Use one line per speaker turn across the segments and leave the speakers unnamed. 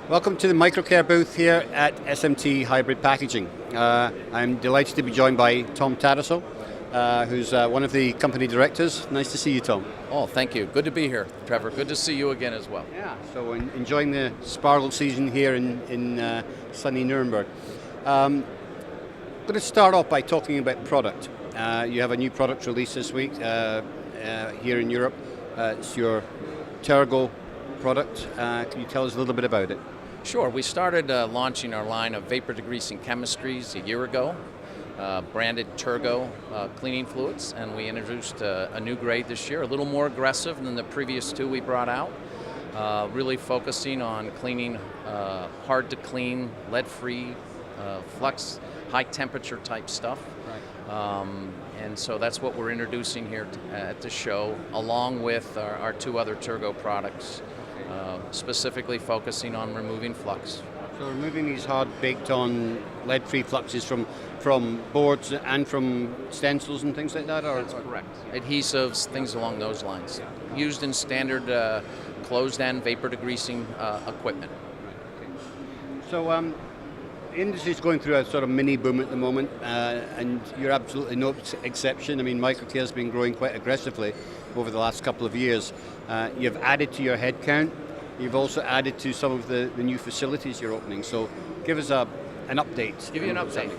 Welcome to the Microcare booth here at SMT Hybrid Packaging. I'm delighted to be joined by Tom Tarasso, who's one of the company directors. Nice to see you, Tom.
Oh, thank you. Good to be here, Trevor. Good to see you again as well.
Yeah, so enjoying the sparkle season here in sunny Nuremberg. I'm going to start off by talking about product. You have a new product release this week here in Europe. It's your TERGO product. Can you tell us a little bit about it?
Sure. We started launching our line of vapor degreasing chemistries a year ago, branded TERGO cleaning fluids, and we introduced a new grade this year, a little more aggressive than the previous two we brought out, really focusing on cleaning hard to clean, lead-free, flux, high temperature type stuff. Right. And so that's what we're introducing here at the show, along with our two other TERGO products. Specifically focusing on removing flux.
So removing these hard baked on lead-free fluxes from boards and from stencils and things like that?
That's correct. Adhesives, things along those lines. Used in standard closed-end vapor degreasing equipment.
Right, okay. So the industry is going through a sort of mini boom at the moment, and you're absolutely no exception. I mean, Microcare has been growing quite aggressively over the last couple of years. You've added to your headcount. You've also added to some of the new facilities you're opening. So give us an update.
Give you an update.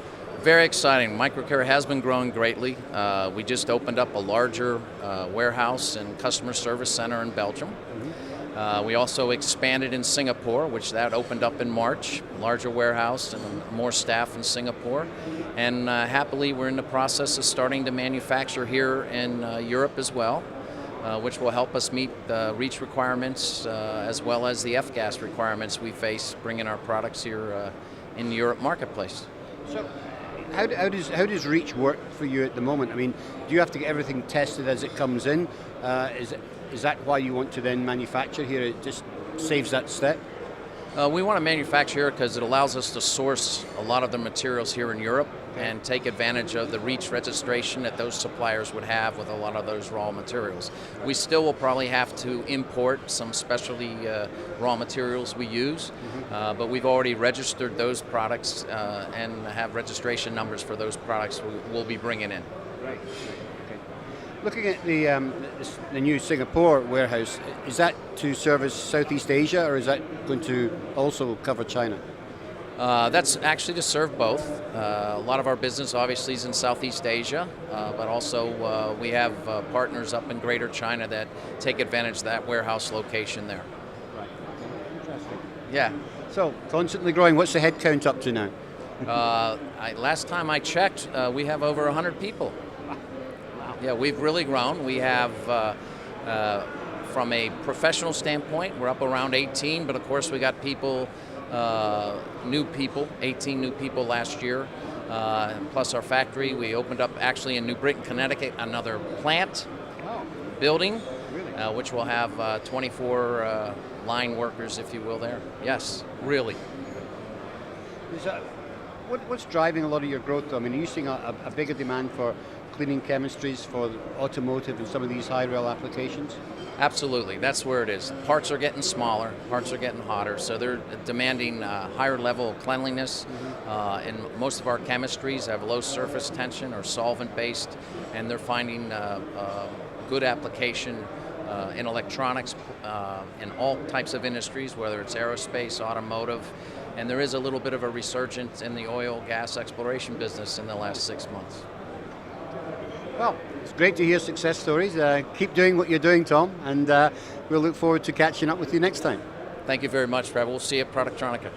Very exciting. Microcare has been growing greatly. We just opened up a larger warehouse and customer service center in Belgium. Mm-hmm. We also expanded in Singapore, which that opened up in March, a larger warehouse and more staff in Singapore. And happily, we're in the process of starting to manufacture here in Europe as well. Which will help us meet the REACH requirements as well as the F-gas requirements we face bringing our products here in the Europe marketplace.
So how does REACH work for you at the moment? I mean, do you have to get everything tested as it comes in? Is that why you want to then manufacture here? It just saves that step?
We want to manufacture here because it allows us to source a lot of the materials here in Europe and take advantage of the REACH registration that those suppliers would have with a lot of those raw materials. We still will probably have to import some specialty raw materials we use, but we've already registered those products and have registration numbers for those products we'll be bringing in.
Right. Okay. Looking at the new Singapore warehouse, is that to service Southeast Asia, or is that going to also cover China?
That's actually to serve both. A lot of our business obviously is in Southeast Asia, but also we have partners up in Greater China that take advantage of that warehouse location there.
Right. Interesting.
Yeah.
So constantly growing. What's the head count up to now?
Last time I checked, we have over 100 people.
Wow.
Yeah, we've really grown. We have, from a professional standpoint, we're up around 18, but of course we got people, new people, 18 new people last year, plus our factory. We opened up actually in New Britain, Connecticut, another plant building, really? Which will have 24 line workers, if you will, there. Yes, really.
What's driving a lot of your growth, though? I mean, are you seeing a bigger demand for cleaning chemistries for automotive and some of these high-rail applications?
Absolutely, that's where it is. Parts are getting smaller, parts are getting hotter, so they're demanding higher level of cleanliness. And most of our chemistries have low surface tension or solvent-based, and they're finding good application in electronics, in all types of industries, whether it's aerospace, automotive, and there is a little bit of a resurgence in the oil, gas exploration business in the last 6 months.
Well, it's great to hear success stories. Keep doing what you're doing, Tom, and we'll look forward to catching up with you next time.
Thank you very much, Trevor. We'll see you at Productronica.